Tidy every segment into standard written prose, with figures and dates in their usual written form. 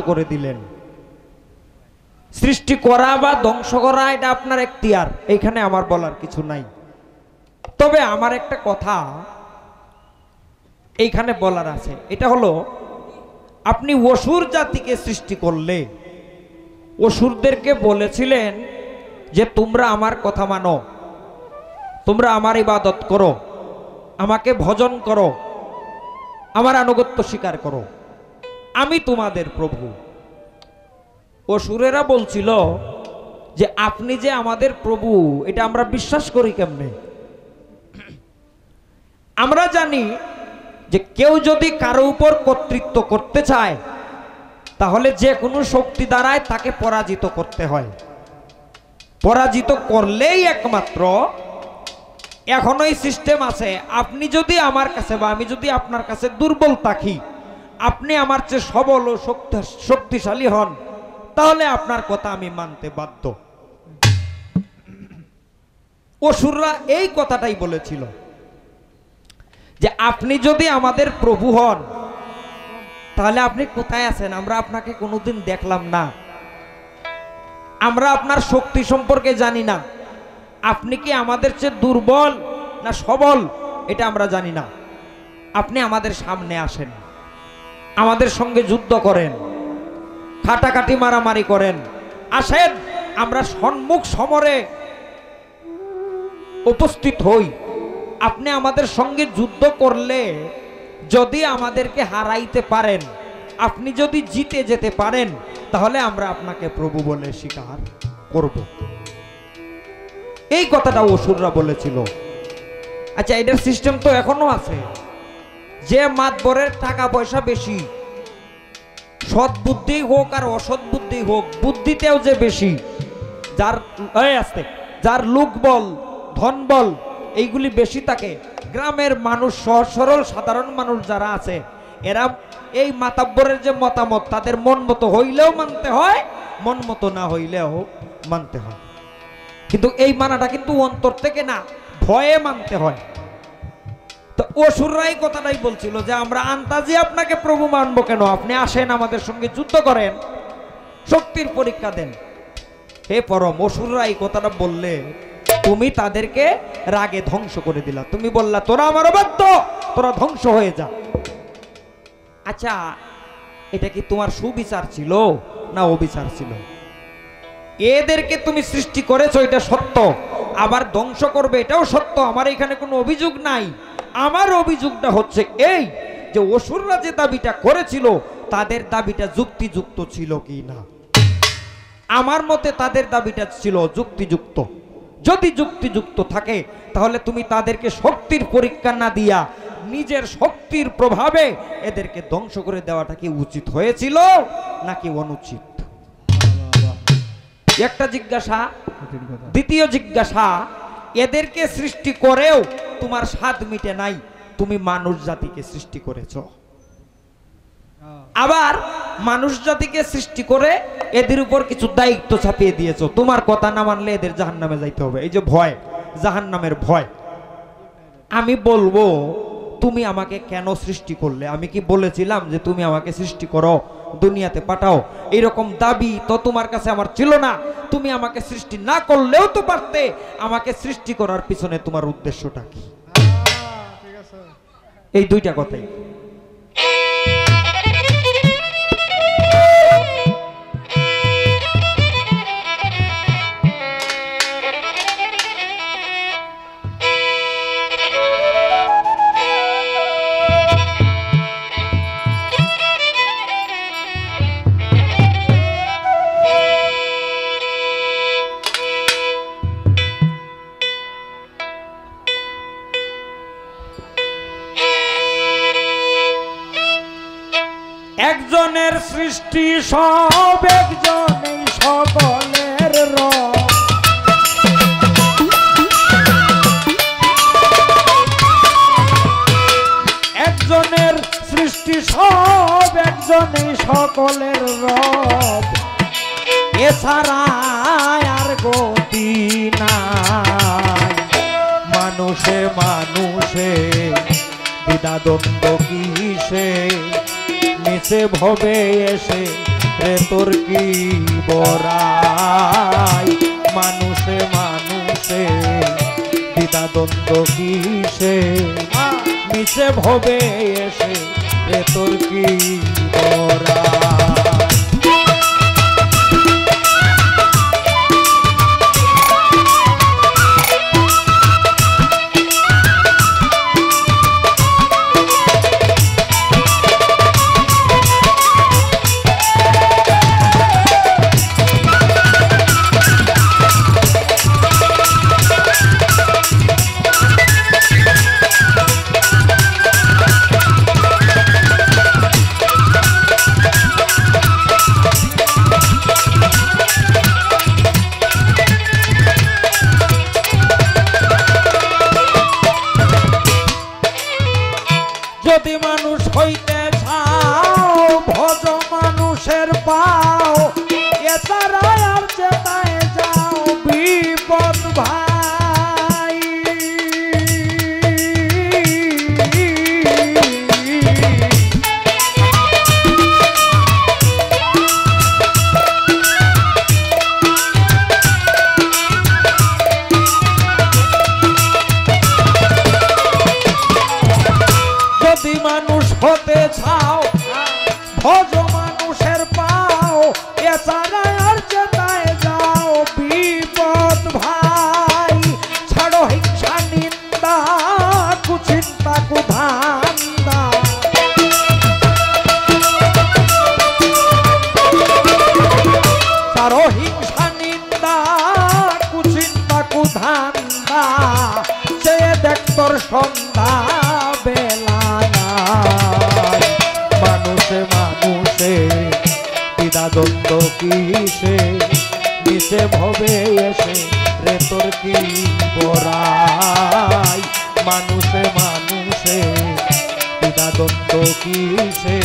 করে দিলেন। সৃষ্টি করা বা ধ্বংস করা এটা আপনার এখতিয়ার, এইখানে আমার বলার কিছু নাই। তবে আমার একটা কথা এইখানে বলার আছে, এটা হলো আপনি অসুর জাতিকে সৃষ্টি করলে অসুরদেরকে বলেছিলেন যে তোমরা আমার কথা মানো, তোমরা আমার ইবাদত করো, আমাকে ভজন করো, আমার আনুগত্য স্বীকার করো, আমি তোমাদের প্রভু। অসুরেরা বলছিল যে আপনি যে আমাদের প্রভু এটা আমরা বিশ্বাস করি কেমনে? আমরা জানি যে কেউ যদি কারো উপর কর্তৃত্ব করতে চায় তাহলে যে কোনো শক্তি দ্বারাই তাকে পরাজিত করতে হয়। পরাজিত করলেই একমাত্র এখনো এই সিস্টেম আছে, আপনি যদি আমার কাছে বা আমি যদি আপনার কাছে দুর্বল থাকি, আপনি আমার চেয়ে সবল ও শক্তিশালী হন, তাহলে আপনার কথা আমি মানতে বাধ্য। অসুররা এই কথাটাই বলেছিল যে আপনি যদি আমাদের প্রভু হন তাহলে আপনি কোথায় আছেন? আমরা আপনাকে কোনোদিন দেখলাম না, আমরা আপনার শক্তি সম্পর্কে জানি না, আপনি কি আমাদের চেয়ে দুর্বল না সবল এটা আমরা জানি না। আপনি আমাদের সামনে আসেন, আমাদের সঙ্গে যুদ্ধ করেন, কাটাকাটি মারামারি করেন, আসেন আমরা সম্মুখ সমরে উপস্থিত হই। আপনি আমাদের সঙ্গে যুদ্ধ করলে যদি আমাদেরকে হারাইতে পারেন, আপনি যদি জিতে যেতে পারেন, তাহলে আমরা আপনাকে প্রভু বলে স্বীকার করব। এই কথাটা অসুররা বলেছিল। আচ্ছা, এটার সিস্টেম তো এখনো আছে, যে মাতবরের টাকা পয়সা বেশি, সৎ বুদ্ধি হোক আর অসৎ বুদ্ধি হোক, বুদ্ধিতেও যে বেশি, যার লোক বল ধন বল এইগুলি বেশি থাকে, গ্রামের মানুষ সহজ সরল সাধারণ মানুষ যারা আছে এরা এই মাতাব্বরের যে মতামত তাদের মন মতো হইলেও মানতে হয়, মন মতো না হইলেও মানতে হয়। কিন্তু এই মানাটা কিন্তু অন্তর থেকে না, ভয়ে মানতে হয়। তো অসুররাই কথাটাই বলছিল যে আমরা আন্তাজি আপনাকে প্রভু মানবো কেন, আপনি আসেন আমাদের সঙ্গে যুদ্ধ করেন, শক্তির পরীক্ষা দেন। হে পরম, অসুররা এই কথাটা বললে তুমি তাদেরকে রাগে ধ্বংস করে দিলা, তুমি বললা তোরা আমার অবাধ্য, তোরা ধ্বংস হয়ে যা। আচ্ছা, এটা কি তোমার সুবিচার ছিল না অবিচার ছিল? এদেরকে তুমি সৃষ্টি করেছো এটা সত্য, আবার ধ্বংস করবে এটাও সত্য, আমার এখানে কোনো অভিযোগ নাই। আমার অভিযোগটা হচ্ছে এই যে অসুররা যে দাবিটা করেছিল তাদের দাবিটা যুক্তিযুক্ত ছিল কি না। আমার মতে তাদের দাবিটা ছিল যুক্তিযুক্ত। যদি যুক্তিযুক্ত থাকে তাহলে তুমি তাদেরকে শক্তির পরীক্ষা না দিয়া নিজের শক্তির প্রভাবে এদেরকে ধ্বংস করে দেওয়াটা কি উচিত হয়েছিল নাকি অনুচিত? একটা জিজ্ঞাসা। দ্বিতীয় জিজ্ঞাসা, এদেরকে সৃষ্টি করেও তোমার স্বাদ মিটে নাই, তুমি মানুষ জাতিকে সৃষ্টি করেছো। আবার মানুষ জাতিকে সৃষ্টি করে এদের উপর কিছু দায়িত্ব চাপিয়ে দিয়েছো, তোমার কথা না মানলে এদের জাহান্নামে যাইতে হবে। এই যে ভয়, জাহান্নামের ভয়। আমি বলবো তুমি আমাকে কেন সৃষ্টি করলে? আমি কি বলেছিলাম যে তুমি আমাকে সৃষ্টি করো, দুনিয়াতে পাঠাও? এইরকম দাবি তো তোমার কাছে আমার ছিল না। তুমি আমাকে সৃষ্টি না করলেও তো পারতে। আমাকে সৃষ্টি করার পিছনে তোমার উদ্দেশ্যটা কি? এই দুইটা কথাই। একজনের সৃষ্টি সব, একজনেই সকলের রব। একজনের সৃষ্টি সব, একজনেই সকলের রব। এছাড়া আর গতি নাই। মানুষে মানুষে দ্বিধাদ্বন্দ্ব কিসে, নিচে ভবে এসে রে তোর কি বড়াই মানুষে মানুষে দ্বিধা দ্বন্দ্ব কিসে মিশে ভবে এসে রে তোর কি বড়াই। যদি মানুষ হইতে চাও ভজ মানুষের পাও এছাড়া আর যেতায় যাও বিপদ ভাই। যদি মানুষ হতে চাও ভজ মানুষের পাও এছাড়া আর যেতায় যাও বিপদ ভাই। ছাড়ো হিংসা নিন্দা কুচিন্তা কুধান্দা ছাড়ো হিংসা নিন্দা কুচিন্তা কুধান্দা সে দেখ তোর সন্ধ্যা বেলা মানুষে মানুষে দ্বিধা দ্বন্দ্ব কিসে মিশে ভবে এসে রে তোর কি বড়াই মানুষে মানুষে দ্বিধা দ্বন্দ্ব কিসে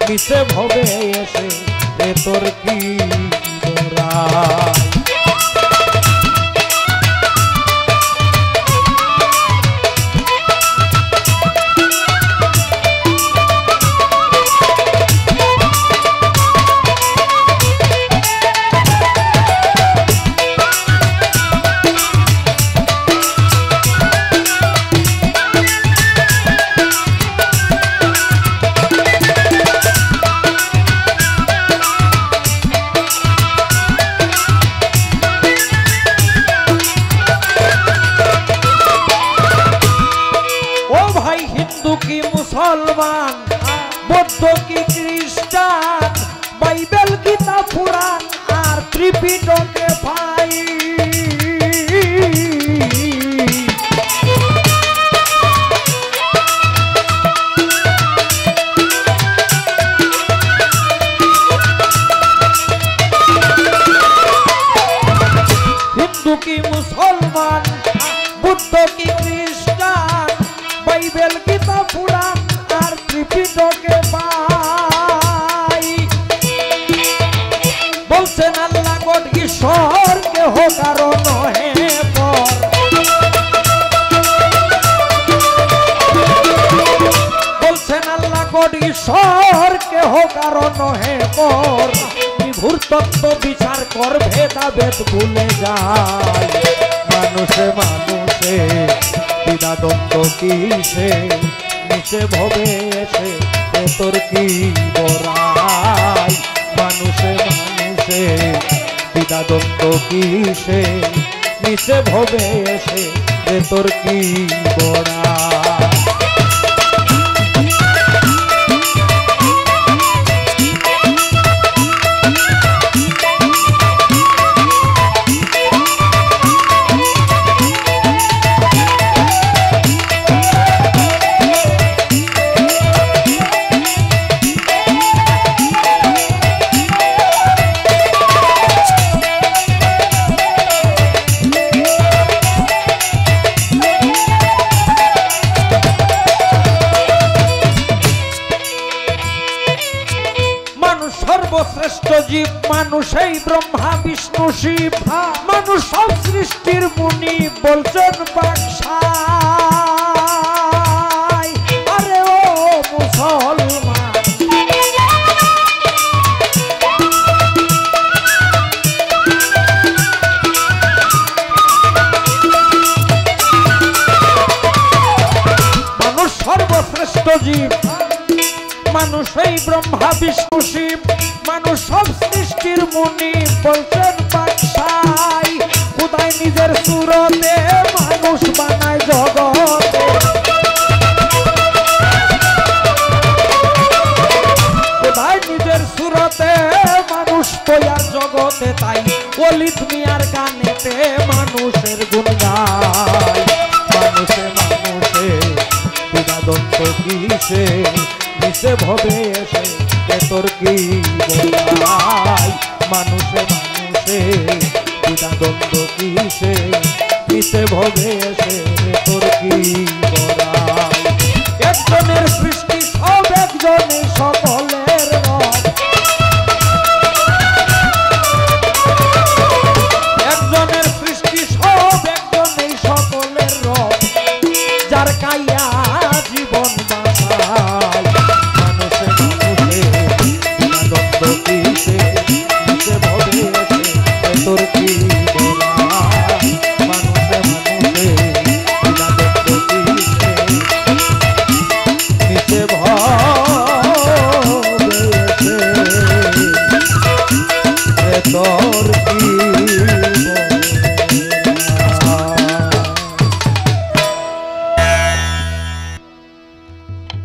মিশে ভবে এসে রে তোর কি বড়াই। হিন্দু কি মুসলমান বৌদ্ধ কি খ্রিস্টান বাইবেল গীতা পুরাণ আর ত্রিপিটকে ভাই। হিন্দু কি মুসলমান বুদ্ধ কি খ্রিস্টান বাইবেল গীতা পুরাণ আর ত্রিপিটকে পাই। বলছেন আল্লাহ গড ঈশ্বর কেহ কারো নহে পর। বলছেন আল্লাহ গড ঈশ্বর কেহ কারো নহে পর। বিভুর তত্ত্ব বিচার কর ভেদাভেদ ভুলে যায় মানুষে মানুষে দ্বিধা দ্বন্দ্ব কিসে মিশে ভবে এসে তোর কি বড়াই মানুষে মানুষে দ্বিধা দ্বন্দ্ব কিসে মিশে ভবে এসে তোর কি বড়াই। সর্বশ্রেষ্ঠ জীব মানুষই ব্রহ্মা বিষ্ণু শিব মানুষ সব সৃষ্টির মুনি বলছেন বাদশাহ। আরে ও মুসলমান মানুষই ব্রহ্মা বিষ্ণু শিব, মানুষ সব সৃষ্টির মুনি বলছেন বাদশাই। খোদাই নিজের সুরতে মানুষ বানায় জগতে, খোদাই নিজের সুরতে মানুষ তৈয়ার জগতে। তাই ওলিদ মিয়ার গানেতে মানুষের গুণ গায়। মানুষে মানুষে বিনাদন্ত কিসে, মিশে ভবে এসে তোর কি বলাই। মানুষে মানুষে বিনাদন্ত কিসে, মিশে ভবে এসে তোর কি বলাই। একজনের সৃষ্টি সব একজনের সকলের রব, একজনের সৃষ্টি সব একজনের সকলের রব, যার কাইয়া জীবন বাঁচায়। মানুষে মানুষে বিনাদন্ত কিসে, মিশে ভবে এসে তোর কি বলাই। মানুষে মানুষে বিনাদন্ত কিসে, মিশে ভবে এসে তোর